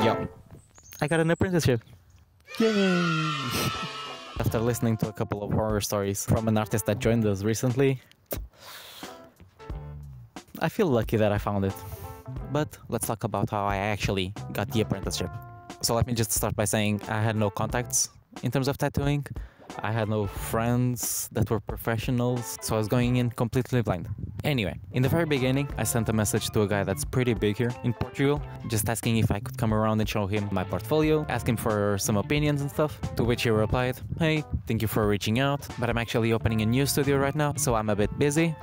Yo, I got an apprenticeship. Yay! After listening to a couple of horror stories from an artist that joined us recently, I feel lucky that I found it. But let's talk about how I actually got the apprenticeship. So let me just start by saying I had no contacts in terms of tattooing. I had no friends that were professionals, so I was going in completely blind. Anyway, in the very beginning, I sent a message to a guy that's pretty big here in Portugal, just asking if I could come around and show him my portfolio, ask him for some opinions and stuff, to which he replied, "Hey, thank you for reaching out, but I'm actually opening a new studio right now, so I'm a bit busy,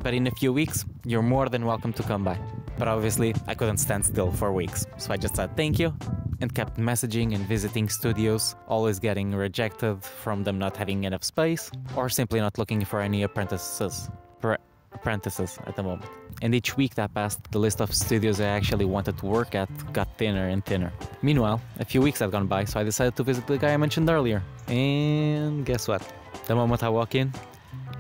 but in a few weeks, you're more than welcome to come by." But obviously, I couldn't stand still for weeks, so I just said thank you, and kept messaging and visiting studios, always getting rejected from them not having enough space, or simply not looking for any apprentices at the moment. And each week that passed, the list of studios I actually wanted to work at got thinner and thinner. Meanwhile, a few weeks had gone by, so I decided to visit the guy I mentioned earlier. And guess what? The moment I walk in,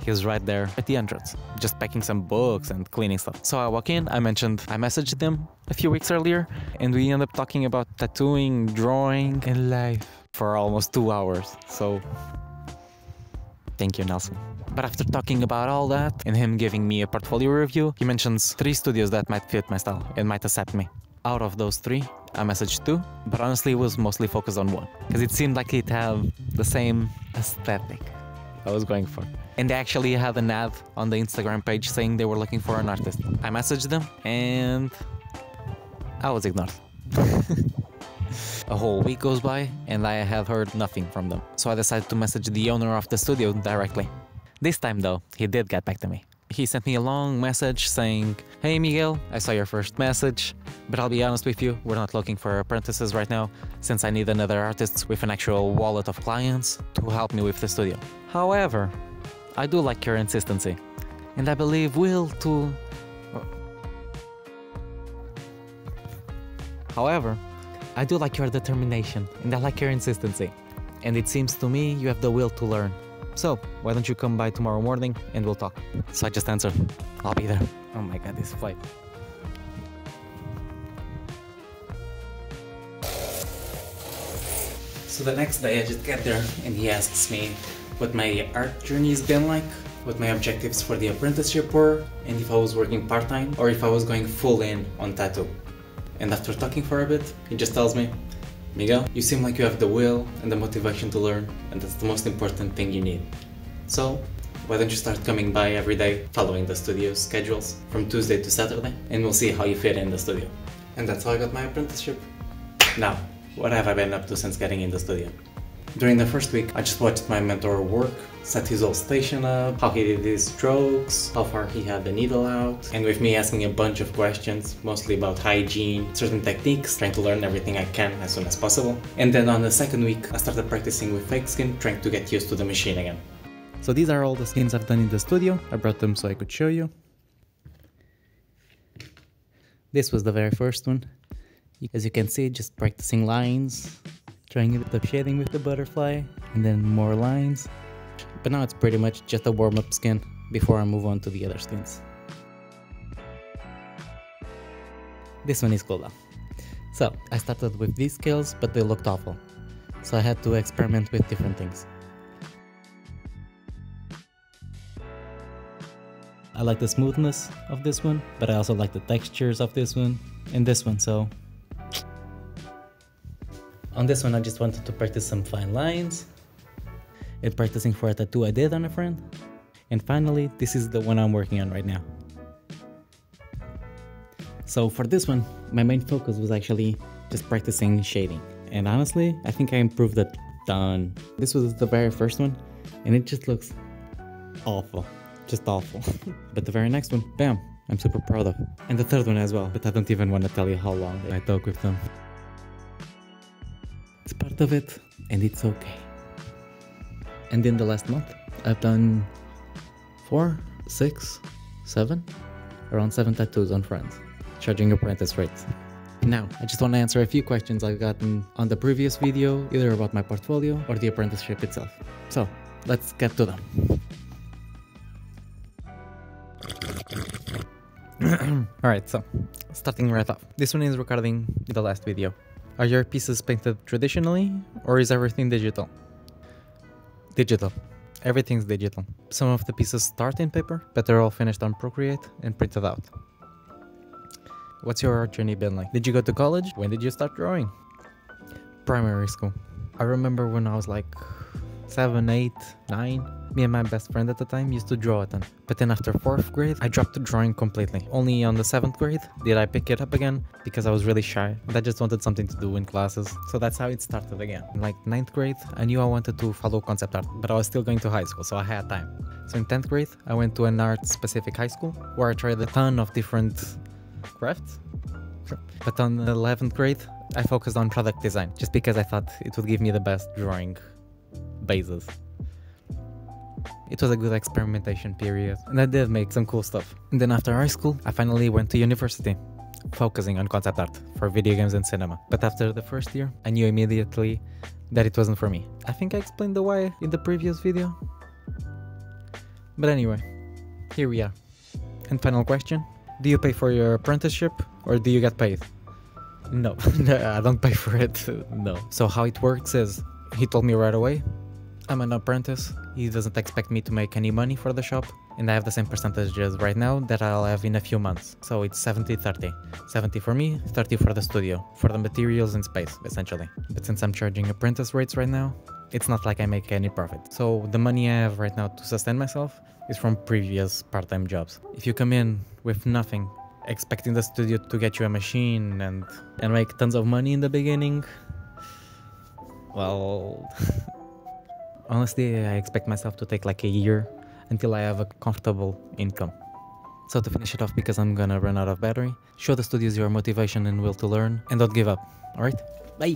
he was right there at the entrance, just packing some books and cleaning stuff. So I walk in, I messaged him a few weeks earlier, and we ended up talking about tattooing, drawing, and life for almost 2 hours. So, thank you, Nelson. But after talking about all that, and him giving me a portfolio review, he mentions 3 studios that might fit my style and might accept me. Out of those 3, I messaged 2, but honestly it was mostly focused on 1, because it seemed like it'd have the same aesthetic I was going for. And they actually had an ad on the Instagram page saying they were looking for an artist. I messaged them and I was ignored. A whole week goes by and I had heard nothing from them. So I decided to message the owner of the studio directly. This time though, he did get back to me. He sent me a long message saying, "Hey Miguel, I saw your first message, but I'll be honest with you, we're not looking for apprentices right now, since I need another artist with an actual wallet of clients to help me with the studio. However, I do like your insistency, and I believe However, I do like your determination, and I like your insistency, and it seems to me you have the will to learn. So, why don't you come by tomorrow morning and we'll talk?" So I just answered, "I'll be there." Oh my god, this flight. So the next day I just get there and he asks me what my art journey has been like, what my objectives for the apprenticeship were, and if I was working part-time or if I was going full in on tattoo. And after talking for a bit, he just tells me, "Miguel, you seem like you have the will and the motivation to learn, and that's the most important thing you need. So, why don't you start coming by every day, following the studio schedules from Tuesday to Saturday, and we'll see how you fit in the studio." And that's how I got my apprenticeship. Now, what have I been up to since getting in the studio? During the first week, I just watched my mentor work, set his whole station up, how he did his strokes, how far he had the needle out, and with me asking a bunch of questions, mostly about hygiene, certain techniques, trying to learn everything I can as soon as possible. And then on the second week, I started practicing with fake skin, trying to get used to the machine again. So these are all the skins I've done in the studio. I brought them so I could show you. This was the very first one. As you can see, just practicing lines, trying the shading with the butterfly, and then more lines. But now it's pretty much just a warm-up skin before I move on to the other skins. This one is cool though. So, I started with these scales, but they looked awful. So I had to experiment with different things. I like the smoothness of this one, but I also like the textures of this one and this one, so... On this one I just wanted to practice some fine lines, and practicing for a tattoo I did on a friend. And finally, this is the one I'm working on right now. So for this one, my main focus was actually just practicing shading. And honestly, I think I improved a ton. This was the very first one, and it just looks awful. Just awful. But the very next one, bam, I'm super proud of. And the third one as well, but I don't even want to tell you how long I talk with them. It's part of it, and it's okay. And in the last month, I've done 4, 6, 7, around 7 tattoos on friends, charging apprentice rates. Now, I just want to answer a few questions I've gotten on the previous video, either about my portfolio or the apprenticeship itself. So, let's get to them. Alright, so, starting right off. This one is regarding the last video. Are your pieces painted traditionally, or is everything digital? Digital. Everything's digital. Some of the pieces start in paper, but they're all finished on Procreate and printed out. What's your art journey been like? Did you go to college? When did you start drawing? Primary school. I remember when I was like 7, 8, 9. Me and my best friend at the time used to draw a ton. But then after 4th grade, I dropped drawing completely. Only on the 7th grade did I pick it up again because I was really shy and I just wanted something to do in classes. So that's how it started again. In like 9th grade, I knew I wanted to follow concept art, but I was still going to high school, so I had time. So in 10th grade, I went to an art-specific high school where I tried a ton of different crafts. But on 11th grade, I focused on product design just because I thought it would give me the best drawing basis. It was a good experimentation period and I did make some cool stuff. And then after high school, I finally went to university, focusing on concept art for video games and cinema. But after the first year, I knew immediately that it wasn't for me. I think I explained the why in the previous video. But anyway, here we are. And final question, do you pay for your apprenticeship or do you get paid? No, I don't pay for it, no. So how it works is, he told me right away, I'm an apprentice, he doesn't expect me to make any money for the shop, and I have the same percentages right now that I'll have in a few months. So it's 70-30. 70 for me, 30 for the studio, for the materials and space, essentially. But since I'm charging apprentice rates right now, it's not like I make any profit. So the money I have right now to sustain myself is from previous part-time jobs. If you come in with nothing, expecting the studio to get you a machine and make tons of money in the beginning, well... Honestly, I expect myself to take like a year until I have a comfortable income. So to finish it off, because I'm gonna run out of battery, show the studios your motivation and will to learn, and don't give up, alright? Bye!